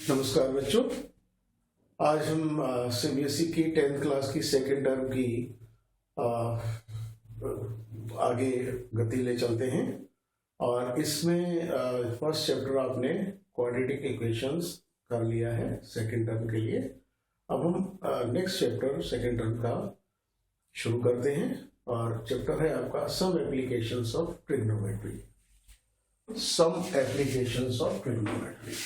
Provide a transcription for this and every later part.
नमस्कार बच्चों। आज हम सीबीएसई की 10th क्लास की सेकेंड टर्म की आगे गति ले चलते हैं और इसमें फर्स्ट चैप्टर आपने क्वाड्रेटिक इक्वेशंस कर लिया है सेकेंड टर्म के लिए। अब हम नेक्स्ट चैप्टर सेकेंड टर्म का शुरू करते हैं और चैप्टर है आपका some applications of trigonometry. Some applications of trigonometry.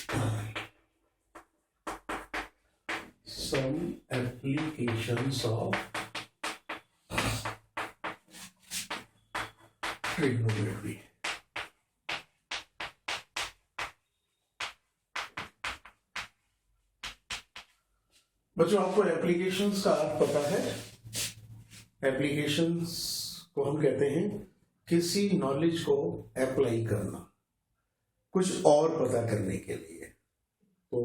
Some applications of trigonometry. बच्चों, आपको एप्लीकेशंस का अर्थ पता है। एप्लीकेशंस को हम कहते हैं किसी नॉलेज को अप्लाई करना, कुछ और पता करने के लिए। तो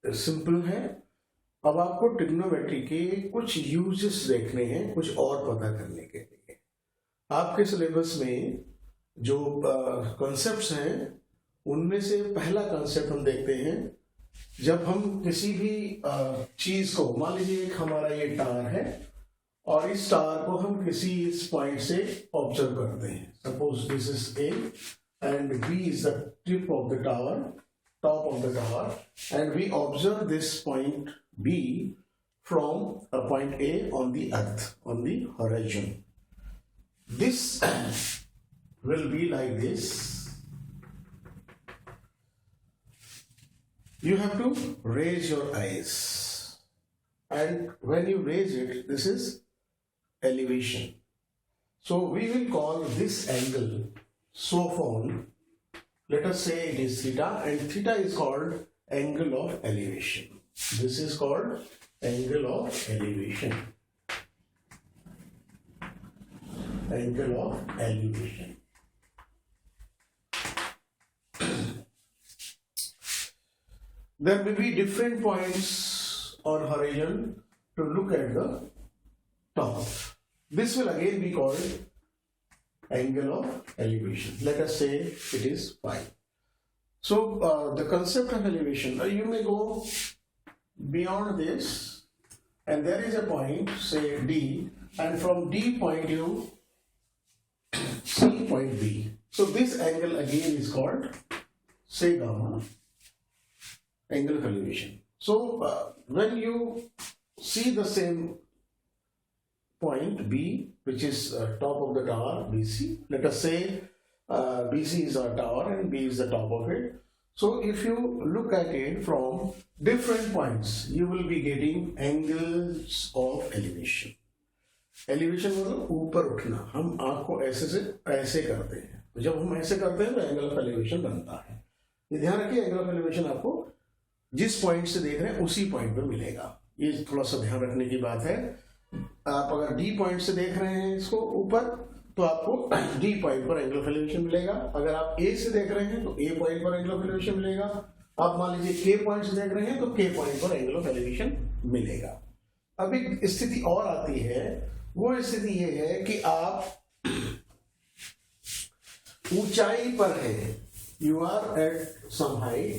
सिंपल है। अब आपको ट्रिग्नोमेट्री के कुछ यूजेस देखने हैं, कुछ और पता करने के लिए। आपके सिलेबस में जो कॉन्सेप्ट्स हैं उनमें से पहला कॉन्सेप्ट हम देखते हैं। जब हम किसी भी चीज को, मान लीजिए एक हमारा ये टावर है और इस टावर को हम किसी इस पॉइंट से ऑब्जर्व करते हैं। Suppose this is A and B is the tip of the tower, top of the tower, and we observe this point B from a point A on the earth, on the horizon. This will be like this. You have to raise your eyes, and when you raise it, this is elevation. So we will call this angle so formed. Let us say it is theta, and theta is called angle of elevation. This is called angle of elevation. Angle of elevation. There may be different points on horizon to look at the top. This will again be called angle of elevation. Let us say it is phi. So the concept of elevation, you may go beyond this, and there is a point, say D, and from D point you see point B. So this angle again is called, say, gamma, angle of elevation. So when you see the same point B, which is top of the tower BC. Let us say BC is our tower and B is the top of it. So if you look at it from different points, you will be getting angles of elevation. Elevation मतलब ऊपर उठना। हम आँख को ऐसे से ऐसे करते हैं, तो जब हम ऐसे करते हैं तो एंगल ऑफ एलिवेशन बनता है। ये ध्यान रखिए, एंगल ऑफ एलिवेशन आपको जिस पॉइंट से देख रहे हैं उसी पॉइंट पे मिलेगा। ये थोड़ा सा ध्यान रखने की बात है। आप अगर डी पॉइंट से देख रहे हैं इसको ऊपर, तो आपको डी पॉइंट पर एंगल ऑफ एलिवेशन मिलेगा। अगर आप ए से देख रहे हैं तो ए पॉइंट पर एंगल ऑफ एलिवेशन मिलेगा। आप मान लीजिए के पॉइंट से देख रहे हैं तो के पॉइंट पर एंगल ऑफ एलिवेशन मिलेगा। अब एक स्थिति और आती है, वो स्थिति ये है कि आप ऊंचाई पर है, you are at some height,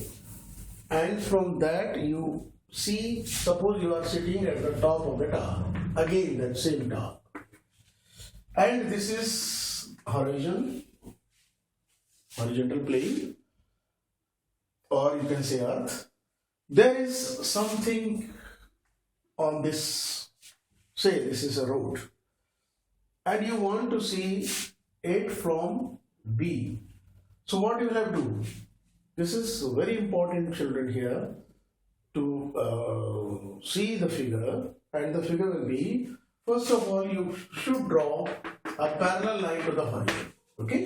and from that you see, suppose you are sitting at the top of the tower, again that same tower, and this is horizontal plane, or you can say earth. There is something on this, say this is a road, and you want to see it from B. So what you will have to do? This is very important, children, here to see the figure, and the figure will be, first of all you should draw a parallel line to the horizon, okay?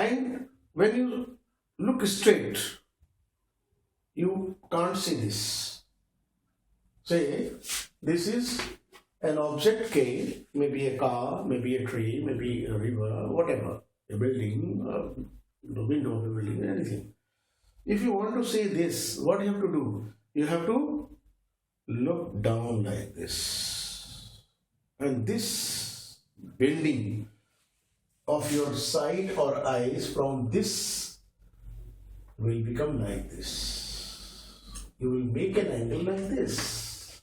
And when you look straight, you can't see this. Say this is an object K, maybe a car, maybe a tree, maybe a river, whatever, a building, the window of a building, anything. If you want to see this, what you have to do? You have to look down like this, and this bending of your sight or eyes from this will become like this. you will make an angle like this,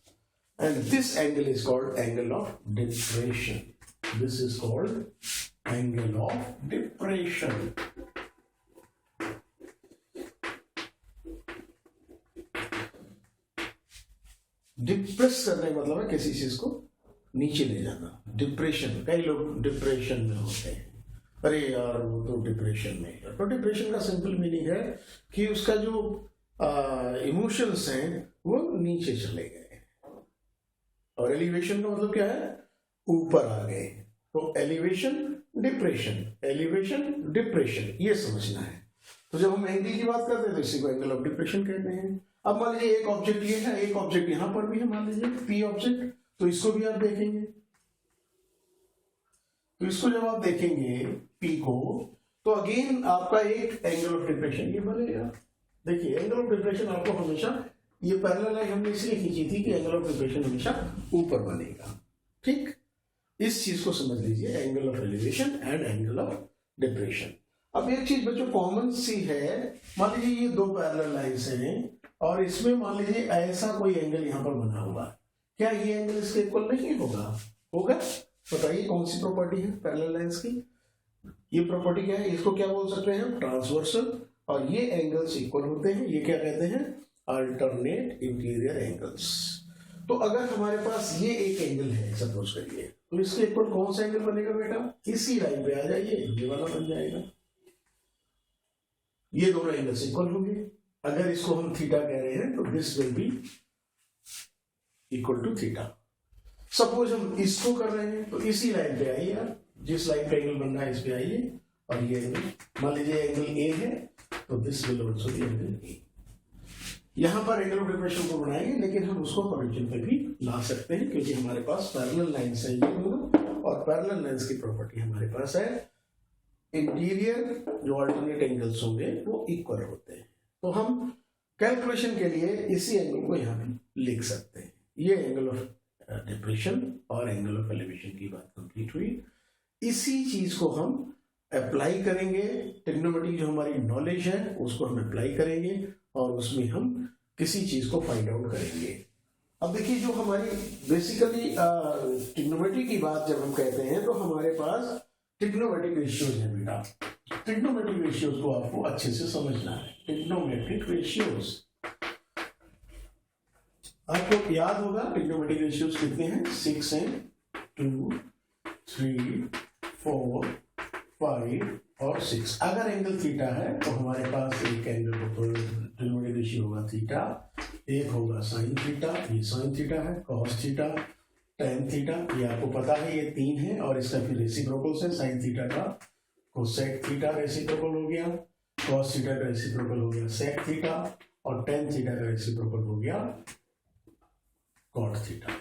and this angle is called angle of depression. This is called angle of depression. Depress करने का मतलब है किसी चीज को नीचे ले जाना. डिप्रेशन, कई लोग डिप्रेशन में होते हैं, अरे यार वो तो डिप्रेशन में है. तो डिप्रेशन का सिंपल मीनिंग है कि उसका जो इमोशंस हैं वो नीचे चले गए. और एलिवेशन का मतलब क्या है, ऊपर आ गए. तो एलिवेशन डिप्रेशन, एलिवेशन डिप्रेशन, ये समझना है. तो जब हम एंगल की बात करते हैं तो इसी को एंगल ऑफ डिप्रेशन कहते हैं. अब मान लीजिए एक ऑब्जेक्ट ये है, एक ऑब्जेक्ट यहां पर भी है, मान लीजिए पी ऑब्जेक्ट. तो इसको भी आप देखेंगे, तो इसको जब आप देखेंगे पी को, तो अगेन आपका एक एंगल ऑफ डिप्रेशन ये बनेगा. देखिए एंगल ऑफ डिप्रेशन आपको हमेशा, ये पैरेलल लाइन हमने इसलिए खींची थी कि एंगल ऑफ डिप्रेशन हमेशा ऊपर बनेगा. ठीक, इस चीज को समझ लीजिए, angle of elevation and angle of depression. अब एक चीज बच्चों कॉमन सी है, मान लीजिए ये दो पैरेलल लाइंस हैं और इसमें मान लीजिए ऐसा कोई एंगल यहां पर बना हुआ है. क्या ये एंगल इसके इक्वल नहीं होगा? होगा. बताइए कौन सी प्रॉपर्टी है पैरेलल लाइंस की? ये प्रॉपर्टी क्या है, इसको क्या बोल सकते हैं हम, ट्रांसवर्सल. और ये एंगल्स इक्वल होते हैं, ये क्या कहते हैं, अल्टरनेट इंटीरियर एंगल्स. तो अगर हमारे पास ये एक एंगल है सपोज करिए, तो इसके इक्वल कौन सा एंगल बनेगा बेटा, इसी लाइन पे आ जाइए, ये वाला बन जाएगा. ये दोनों एंगल्स इक्वल होंगे. अगर इसको हम थीटा कह रहे हैं तो this will be equal to theta. Suppose हम इसको कर रहे हैं तो इसी लाइन पे आइए आप, जिस लाइन पे एंगल बन रहा है इस पे आइए, और ये एंगल मान लीजिए एंगल ए है, तो this will also be angle A. यहां पर एंगल ऑफ डिप्रेशन को बनाएंगे, लेकिन हम उसको ओरिजिन पे भी ला सकते हैं, क्योंकि हमारे पास पैरेलल लाइंस है ये दोनों, और पैरेलल लाइंस की प्रॉपर्टी हमारे पास है, इंटीरियर जो अल्टरनेट एंगल्स होंगे वो इक्वल होते हैं. तो हम कैलकुलेशन के लिए इसी एंगल को यहाँ पे लिख सकते हैं. ये एंगल ऑफ डिप्रेशन और एंगल ऑफ एलिवेशन की बात कंप्लीट हुई. इसी चीज को हम अप्लाई करेंगे, ट्रिग्नोमेट्री जो हमारी नॉलेज है उसको हम अप्लाई करेंगे और उसमें हम किसी चीज को फाइंड आउट करेंगे. अब देखिए जो हमारी बेसिकली ट्रिग्नोमेट्री की बात जब हम कहते हैं तो हमारे पास ट्रिग्नोमेट्रिक रेशियोज है बेटा. ट्रिग्नोमेट्रिक रेशियोज को आपको अच्छे से समझना है. ट्रिग्नोमेट्रिक रेशियोज आपको याद होगा, ट्रिग्नोमेट्रिक रेशियोज कितने हैं, 6 हैं, 2, 3, 4, 5 और 6. अगर एंगल थीटा है तो हमारे पास एक एंगल ट्रिग्नोमेट्रिक रेशियो होगा थीटा, एक होगा साइन थीटा, ये साइन थीटा है, कॉस थीटा, टेन थीटा, ये आपको पता है ये 3 है, और इसका फिर रेसिप्रोकल है. साइन थीटा का कोसेक थीटा रेसिप्रोकल हो गया, कॉस थीटा का रेसिप्रोकल हो गया सेक थीटा, और टेन थीटा का रेसिप्रोकल हो गया कॉट थीटा.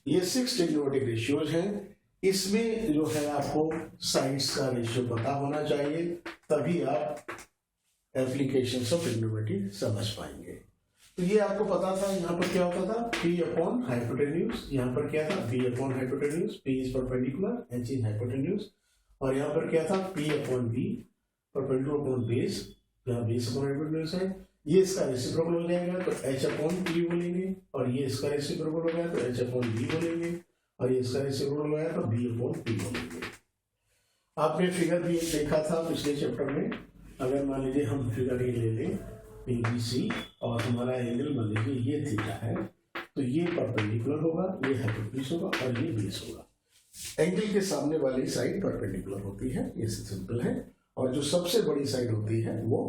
ये 6 ट्रिग्नोमेट्रिक रेशियोज हैं. इसमें जो है आपको साइड्स का रेशियो पता होना चाहिए, तभी आप एप्लीकेशंस ऑफ ट्रिग्नोमेट्री समझ पाएंगे. तो ये आपको पता था, यहाँ पर क्या होता था, P अपॉन हाइपोटेन्यूज, यहाँ पर क्या था P upon hypotenuse, P is perpendicular, H is hypotenuse, और यहाँ पर क्या था P upon B, perpendicular upon base, यहाँ बेस अपॉन हाइपोटेन्यूज है. ये इसका रेसिप्रोकल हो जाएगा तो H अपॉन P बोलेंगे, और ये इसका रेसिप्रोकल हो गया तो H अपॉन B बोलेंगे, और ये इसका रेसिप्रोकल हो गया तो B अपॉन P बोलेंगे. आपने फिगर भी एक देखा था पिछले चैप्टर में. अगर मान लीजिए हम फिगर ये ले लें PBC, और हमारा एंगल मान लीजिए ये थीटा है, तो ये परपेंडिकुलर होगा, ये हाइपोटेन्यूज होगा, और ये बेस होगा. एंगल के सामने वाली साइड परपेंडिकुलर होती है, ये सिंपल है, और जो सबसे बड़ी साइड होती है वो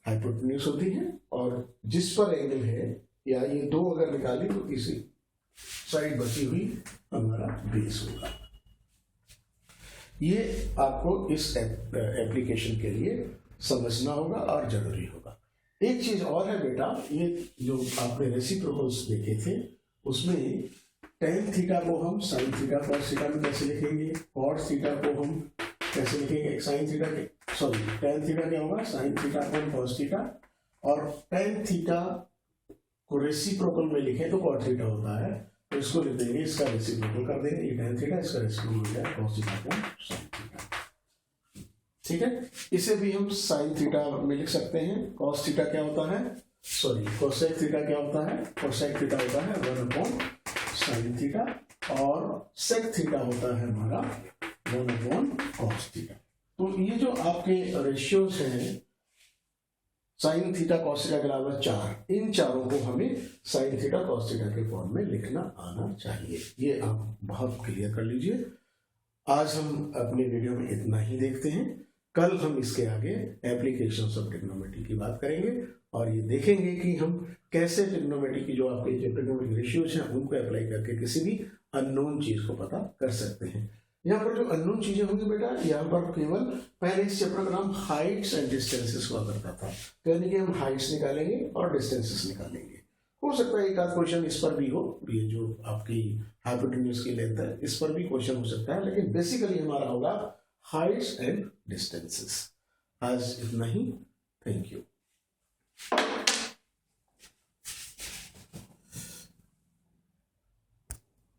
हाइपोटेन्यूज होती है, और जिस पर एंगल है, या ये दो अगर निकाली तो तीसरी साइड बची हुई हमारा बेस होगा. ये आपको इस एप्लीकेशन के लिए समझना होगा और जरूरी होगा. एक चीज और है बेटा, ये जो आपने रेसिप्रोकल्स देखे थे उसमें टेन थीटा को हम साइन थीटा कॉस थीटा में कैसे लिखेंगे, कॉट थीटा को हम कैसे लिखेंगे, साइन थीटा के सॉरी टेन थीटा क्या होगा, sine theta upon cos theta, और टेन थीटा को रेसिप्रोकल में लिखें तो कॉट थीटा होता है, तो इसको लिख देंगे, इसका रेसिप्रोकल कर देंगे, ये टेन थीटा, इसका रेसिप्रोकल हो जाए cos theta upon sine theta. ठीक है, इसे भी हम साइन थीटा में लिख सकते हैं। कॉस थीटा क्या होता है, सॉरी कोसेक थीटा क्या होता है, कोसेक थीटा होता है 1 साइन थीटा, और सेक थीटा होता है हमारा 1 कॉस थीटा। तो ये जो आपके रेशियोज हैं साइन थीटा कॉस थीटा के अलावा 4, इन चारों को हमें साइन थीटा कॉस थीटा के फॉर्म में लिखना आना चाहिए। ये आप बहुत क्लियर कर लीजिए। आज हम अपने वीडियो में इतना ही देखते हैं। कल हम इसके आगे एप्लीकेशंस ऑफ ट्रिग्नोमेट्री की बात करेंगे और ये देखेंगे कि हम कैसे ट्रिग्नोमेट्री की जो आपके ट्रिग्नोमेट्रिक रेशियोज हैं उनको अप्लाई करके किसी भी अननोन चीज को पता कर सकते हैं। यहाँ पर जो अननोन चीजें होंगी बेटा, यहाँ पर केवल पहले इस चैप्टर का नाम हाइट्स एंड डिस्टेंसेस हुआ करता था, यानी कि हम हाइट्स निकालेंगे और डिस्टेंसेस निकालेंगे। हो सकता है एक आध क्वेश्चन इस पर भी हो, ये जो आपकी हाइपोटेन्यूज की लेंथ है इस पर भी क्वेश्चन हो सकता है, लेकिन बेसिकली हमारा होगा हाइट्स एंड डिस्टेंसेस। आज इतना ही, थैंक यू।